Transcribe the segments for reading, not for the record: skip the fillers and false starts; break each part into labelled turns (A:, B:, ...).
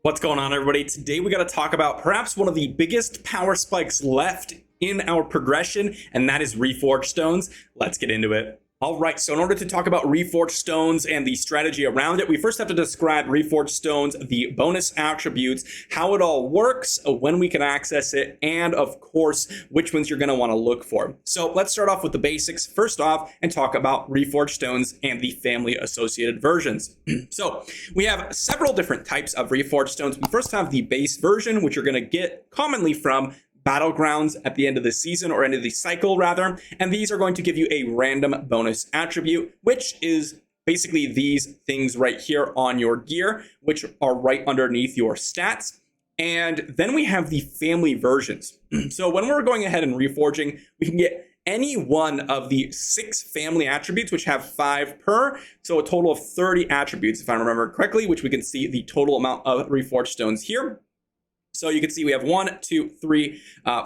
A: What's going on, everybody? Today we got to talk about perhaps one of the biggest power spikes left in our progression, and that is Reforge stones. Let's get into it. All right, so in order to talk about Reforge stones and the strategy around it, we first have to describe Reforge stones, the bonus attributes, how it all works, when we can access it, and of course, which ones you're going to want to look for. So let's start off with the basics first off and talk about Reforge stones and the family associated versions. So we have several different types of Reforge stones. We first have the base version, which you're going to get commonly from battlegrounds at the end of the season, or end of the cycle rather, and these are going to give you a random bonus attribute, which is basically these things right here on your gear, which are right underneath your stats. And then we have the family versions. So when we're going ahead and reforging, we can get any one of the 6 family attributes, which have 5 per, so a total of 30 attributes if I remember correctly, which we can see the total amount of reforged stones here. So you can see we have 1, 2, 3,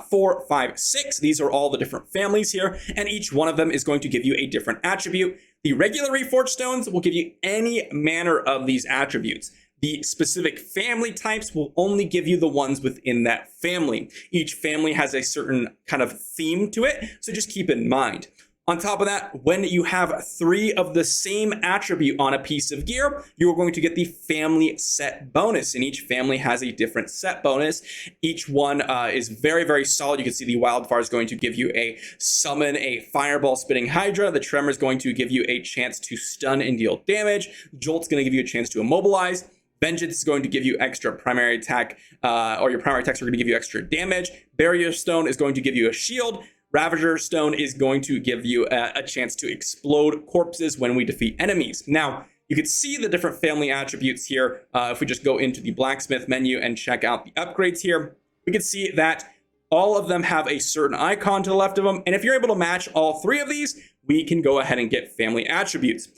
A: 4, 5, 6. These are all the different families here, and each one of them is going to give you a different attribute. The regular Reforged stones will give you any manner of these attributes. The specific family types will only give you the ones within that family. Each family has a certain kind of theme to it, so just keep in mind. On top of that, when you have 3 of the same attribute on a piece of gear, you are going to get the family set bonus, and each family has a different set bonus. Each one is very, very solid. You can see the Wildfire is going to give you a summon a fireball spitting Hydra. The Tremor is going to give you a chance to stun and deal damage. Jolt's going to give you a chance to immobilize. Vengeance is going to give you extra primary attack, or your primary attacks are going to give you extra damage. Barrier Stone is going to give you a shield. Ravager Stone is going to give you a chance to explode corpses when we defeat enemies. Now, you can see the different family attributes here. If we just go into the blacksmith menu and check out the upgrades here, we can see that all of them have a certain icon to the left of them. And if you're able to match all 3 of these, we can go ahead and get family attributes.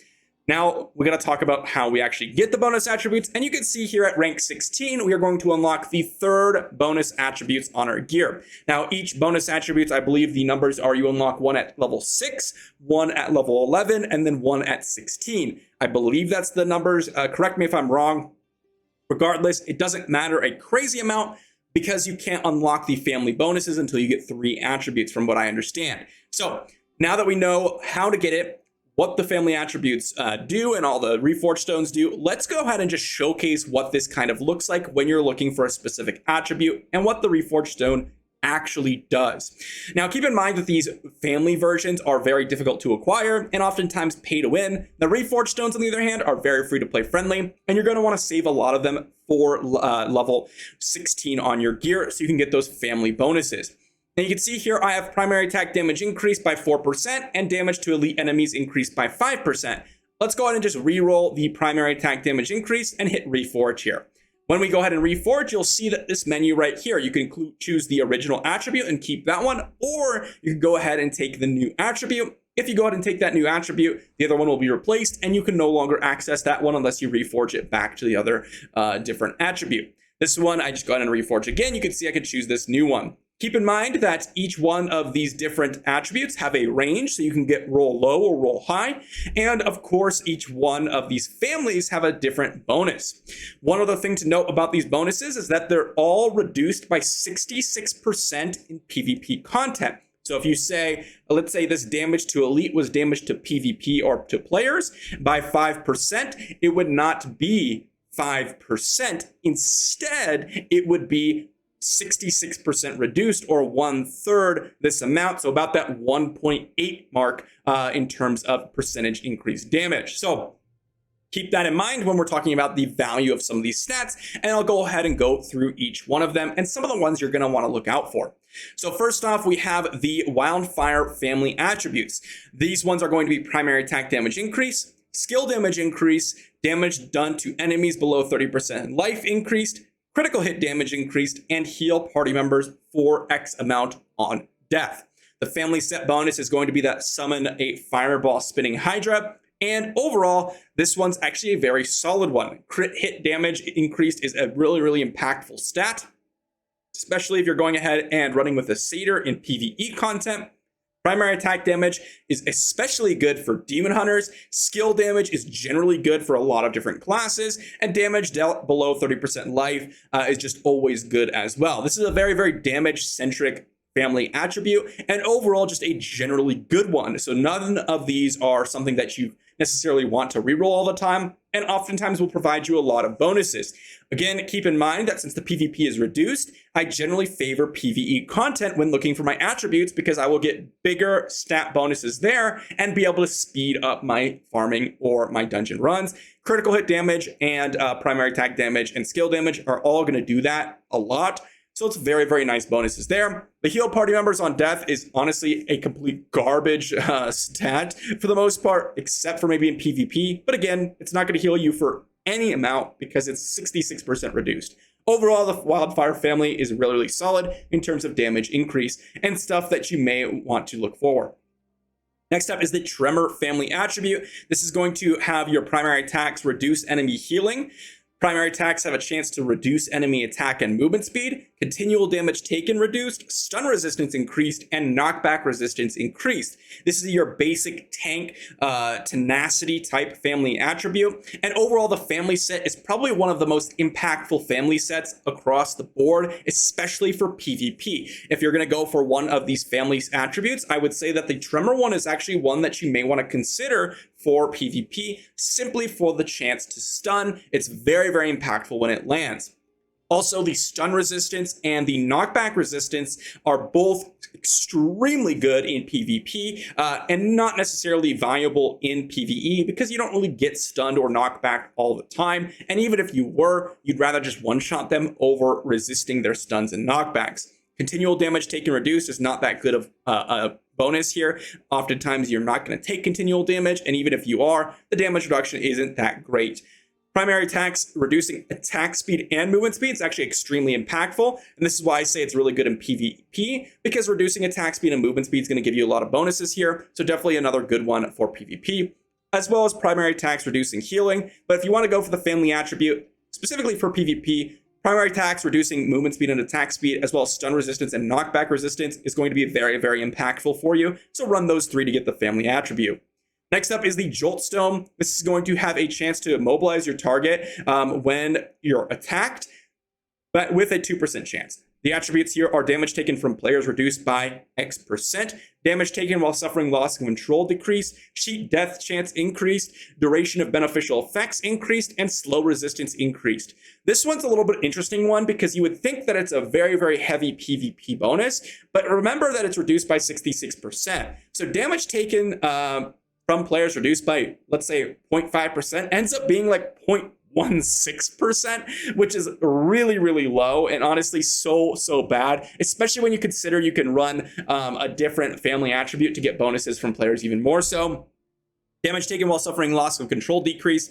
A: Now, we're going to talk about how we actually get the bonus attributes, and you can see here at rank 16, we are going to unlock the 3rd bonus attributes on our gear. Now, each bonus attributes, I believe the numbers are you unlock 1 at level 6, 1 at level 11, and then 1 at 16. I believe that's the numbers. Correct me if I'm wrong. Regardless, it doesn't matter a crazy amount because you can't unlock the family bonuses until you get 3 attributes from what I understand. So now that we know how to get it, what the family attributes do and all the Reforged stones do, let's go ahead and just showcase what this kind of looks like when you're looking for a specific attribute and what the Reforged stone actually does. Now, keep in mind that these family versions are very difficult to acquire and oftentimes pay to win. The Reforged stones, on the other hand, are very free to play friendly, and you're going to want to save a lot of them for level 16 on your gear so you can get those family bonuses. And you can see here I have primary attack damage increased by 4% and damage to elite enemies increased by 5%. Let's go ahead and just reroll the primary attack damage increase and hit Reforge here. When we go ahead and Reforge, you'll see that this menu right here, you can choose the original attribute and keep that one, or you can go ahead and take the new attribute. If you go ahead and take that new attribute, the other one will be replaced and you can no longer access that one unless you Reforge it back to the other different attribute. This one, I just go ahead and Reforge again. You can see I can choose this new one. Keep in mind that each one of these different attributes have a range, so you can get roll low or roll high. And of course, each one of these families have a different bonus. One other thing to note about these bonuses is that they're all reduced by 66% in PvP content. So if you say, let's say this damage to elite was damage to PvP or to players by 5%, it would not be 5%. Instead, it would be 66% reduced, or 1/3 this amount, so about that 1.8 mark in terms of percentage increased damage. So keep that in mind when we're talking about the value of some of these stats, and I'll go ahead and go through each one of them and some of the ones you're going to want to look out for. So first off, we have the Wildfire family attributes. These ones are going to be primary attack damage increase, skill damage increase, damage done to enemies below 30% life increased, critical hit damage increased, and heal party members for X amount on death. The family set bonus is going to be that summon a fireball spinning Hydra. And overall, this one's actually a very solid one. Crit hit damage increased is a really, really impactful stat, especially if you're going ahead and running with a satyr in PvE content. Primary attack damage is especially good for demon hunters. Skill damage is generally good for a lot of different classes, and damage dealt below 30% life is just always good as well. This is a very, very damage-centric family attribute, and overall just a generally good one. So none of these are something that you necessarily want to reroll all the time, and oftentimes will provide you a lot of bonuses. Again, keep in mind that since the PvP is reduced, I generally favor PvE content when looking for my attributes because I will get bigger stat bonuses there and be able to speed up my farming or my dungeon runs. Critical hit damage and primary attack damage and skill damage are all going to do that a lot. So it's very, very nice bonuses there. The heal party members on death is honestly a complete garbage stat for the most part, except for maybe in PvP. But again, it's not going to heal you for any amount because it's 66% reduced. Overall, the Wildfire family is really, really solid in terms of damage increase and stuff that you may want to look for. Next up is the Tremor family attribute. This is going to have your primary attacks reduce enemy healing. Primary attacks have a chance to reduce enemy attack and movement speed, continual damage taken reduced, stun resistance increased, and knockback resistance increased. This is your basic tank tenacity type family attribute. And overall, the family set is probably one of the most impactful family sets across the board, especially for PvP. If you're going to go for one of these family attributes, I would say that the Tremor one is actually one that you may want to consider for PvP, simply for the chance to stun. It's very, very impactful when it lands. Also, the stun resistance and the knockback resistance are both extremely good in PvP and not necessarily valuable in PvE because you don't really get stunned or knocked back all the time. And even if you were, you'd rather just one-shot them over resisting their stuns and knockbacks. Continual damage taken reduced is not that good of a bonus here. Oftentimes, you're not going to take continual damage, and even if you are, the damage reduction isn't that great. Primary attacks, reducing attack speed and movement speed is actually extremely impactful, and this is why I say it's really good in PvP, because reducing attack speed and movement speed is going to give you a lot of bonuses here, so definitely another good one for PvP, as well as primary attacks reducing healing. But if you want to go for the family attribute, specifically for PvP, primary attacks reducing movement speed and attack speed, as well as stun resistance and knockback resistance is going to be very, very impactful for you, so run those three to get the family attribute. Next up is the Jolt Stone. This is going to have a chance to immobilize your target when you're attacked, but with a 2% chance. The attributes here are damage taken from players reduced by X%, damage taken while suffering loss of control decreased, sheet death chance increased, duration of beneficial effects increased, and slow resistance increased. This one's a little bit interesting one because you would think that it's a very, very heavy PvP bonus, but remember that it's reduced by 66%. So damage taken from players reduced by, let's say, 0.5% ends up being like 0.16%, which is really, really low and honestly so bad, especially when you consider you can run a different family attribute to get bonuses from players even more so. Damage taken while suffering loss of control decrease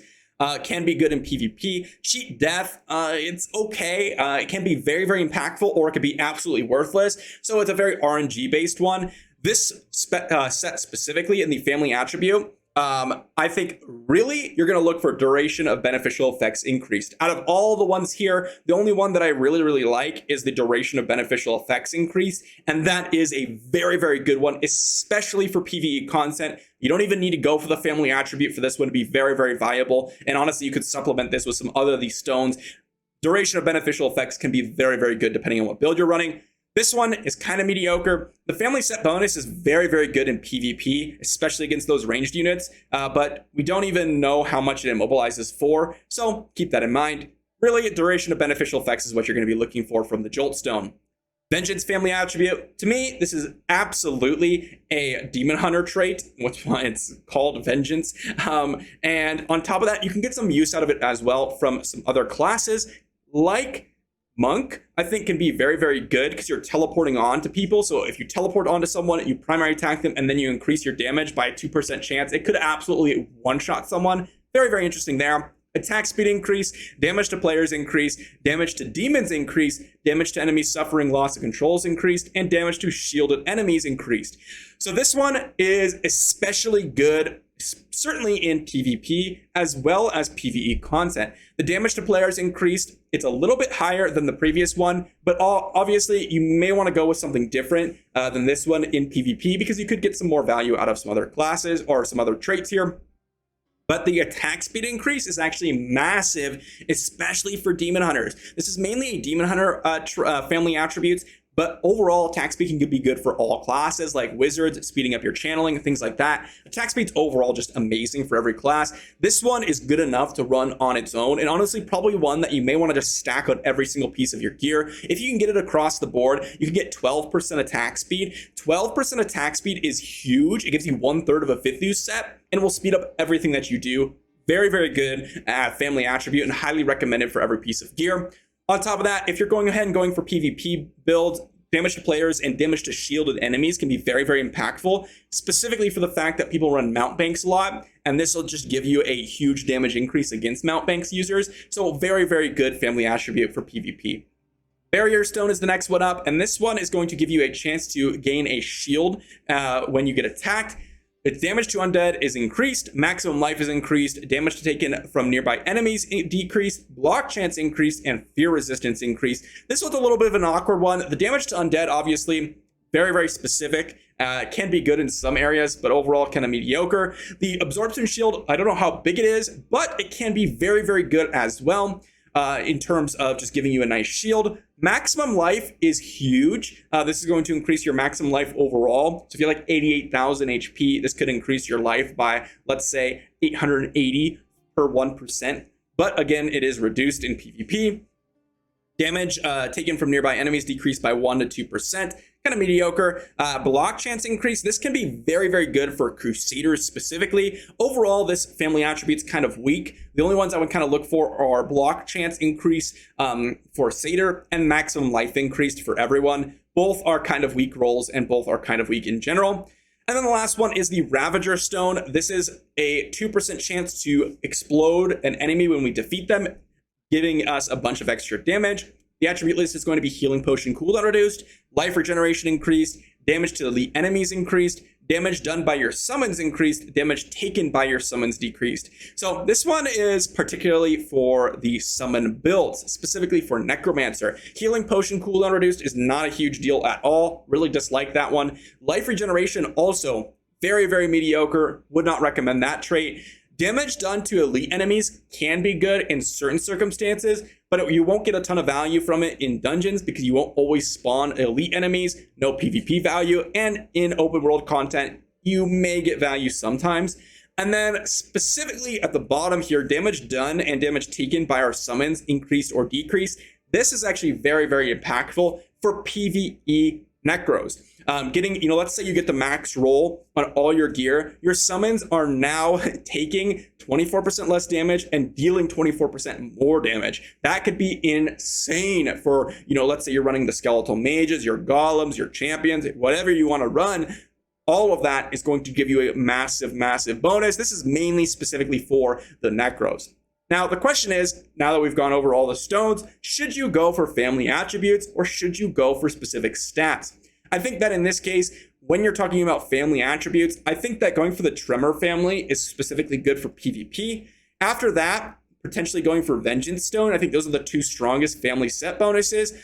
A: can be good in PvP. Cheat death, it's okay. It can be very, very impactful, or it could be absolutely worthless. So it's a very RNG based one. This set specifically in the family attribute, I think really you're going to look for duration of beneficial effects increased. Out of all the ones here, the only one that I really, really like is the duration of beneficial effects increase. And that is a very, very good one, especially for PvE content. You don't even need to go for the family attribute for this one to be very, very valuable. And honestly, you could supplement this with some other of these stones. Duration of beneficial effects can be very, very good depending on what build you're running. This one is kind of mediocre. The family set bonus is very, very good in PvP, especially against those ranged units, but we don't even know how much it immobilizes for, so keep that in mind. Really, duration of beneficial effects is what you're going to be looking for from the Jolt Stone. Vengeance family attribute. To me, this is absolutely a Demon Hunter trait, which why it's called Vengeance. And on top of that, you can get some use out of it as well from some other classes, like Monk, I think, can be very, very good because you're teleporting on to people. So if you teleport onto someone, you primary attack them, and then you increase your damage by a 2% chance, it could absolutely one-shot someone. Very, very interesting there. Attack speed increase, damage to players increase, damage to demons increase, damage to enemies suffering loss of controls increased, and damage to shielded enemies increased. So this one is especially good certainly in PvP as well as PvE content. The damage to players increased. It's a little bit higher than the previous one, but obviously you may want to go with something different than this one in PvP because you could get some more value out of some other classes or some other traits here. But the attack speed increase is actually massive, especially for Demon Hunters. This is mainly a Demon Hunter family attributes, but overall attack speed can be good for all classes like wizards, speeding up your channeling, things like that. Attack speed's overall just amazing for every class. This one is good enough to run on its own, and honestly probably one that you may want to just stack on every single piece of your gear. If you can get it across the board, you can get 12% attack speed. 12% attack speed is huge. It gives you 1/3 of a 5th use set and will speed up everything that you do. Very, very good family attribute and highly recommended for every piece of gear. On top of that, if you're going ahead and going for PvP builds, damage to players and damage to shielded enemies can be very, very impactful, specifically for the fact that people run mount banks a lot, and this will just give you a huge damage increase against mount banks users. So very, very good family attribute for PvP. Barrier Stone is the next one up, and this one is going to give you a chance to gain a shield when you get attacked. Its damage to undead is increased, maximum life is increased, damage taken from nearby enemies decreased, block chance increased, and fear resistance increased. This one's a little bit of an awkward one. The damage to undead, obviously, very, very specific. Can be good in some areas, but overall kind of mediocre. The absorption shield, I don't know how big it is, but it can be very, very good as well. In terms of just giving you a nice shield. Maximum life is huge. This is going to increase your maximum life overall. So if you're like 88,000 HP, this could increase your life by, let's say, 880 per 1%. But again, it is reduced in PvP. Damage taken from nearby enemies decreased by 1 to 2%. Kind of mediocre. Block chance increase. This can be very, very good for Crusaders specifically. Overall, this family attribute's kind of weak. The only ones I would kind of look for are block chance increase for Satyr and maximum life increased for everyone. Both are kind of weak rolls and both are kind of weak in general. And then the last one is the Ravager Stone. This is a 2% chance to explode an enemy when we defeat them, giving us a bunch of extra damage. The attribute list is going to be healing potion cooldown reduced, life regeneration increased, damage to elite enemies increased, damage done by your summons increased, damage taken by your summons decreased. So this one is particularly for the summon builds, specifically for Necromancer. Healing potion cooldown reduced is not a huge deal at all. Really dislike that one. Life regeneration also very, very mediocre. Would not recommend that trait. Damage done to elite enemies can be good in certain circumstances, but you won't get a ton of value from it in dungeons because you won't always spawn elite enemies, no PvP value, and in open world content, you may get value sometimes. And then specifically at the bottom here, damage done and damage taken by our summons increased or decreased. This is actually very, very impactful for PvE Necros. Let's say you get the max roll on all your gear. Your summons are now taking 24% less damage and dealing 24% more damage. That could be insane for, let's say you're running the skeletal mages, your golems, your champions, whatever you want to run. All of that is going to give you a massive, massive bonus. This is mainly specifically for the Necros. Now, the question is, now that we've gone over all the stones, should you go for family attributes or should you go for specific stats? I think that in this case, when you're talking about family attributes, I think that going for the Tremor family is specifically good for PvP. After that, potentially going for Vengeance Stone. I think those are the two strongest family set bonuses.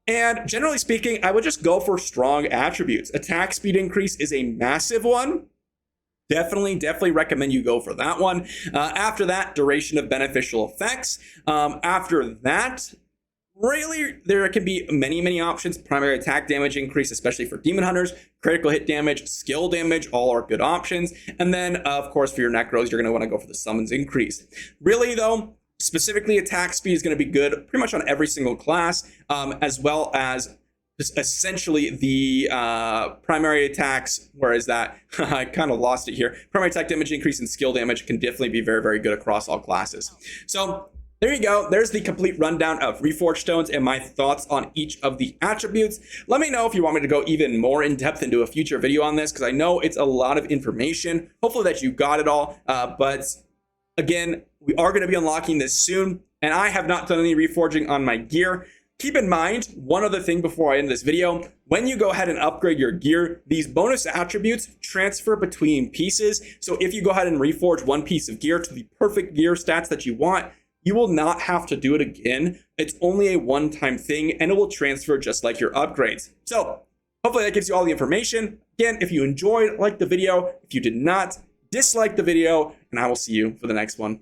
A: And generally speaking, I would just go for strong attributes. Attack speed increase is a massive one. Definitely recommend you go for that one. After that, duration of beneficial effects. After that, really, there can be many options. Primary attack damage increase, especially for Demon Hunters. Critical hit damage, skill damage, all are good options. And then, of course, for your Necros, you're going to want to go for the summons increase. Really, though, specifically attack speed is going to be good pretty much on every single class, as well as essentially the primary attacks. Where is that? I kind of lost it here. Primary attack damage increase and skill damage can definitely be very good across all classes. So there you go. There's the complete rundown of Reforge Stones and my thoughts on each of the attributes. Let me know if you want me to go even more in depth and do a future video on this, because I know it's a lot of information. Hopefully that you got it all. But again, we are going to be unlocking this soon, and I have not done any reforging on my gear. Keep in mind, one other thing before I end this video, when you go ahead and upgrade your gear, these bonus attributes transfer between pieces. So if you go ahead and reforge one piece of gear to the perfect gear stats that you want, you will not have to do it again. It's only a one-time thing and it will transfer just like your upgrades. So hopefully that gives you all the information. Again, if you enjoyed, like the video. If you did not, dislike the video, and I will see you for the next one.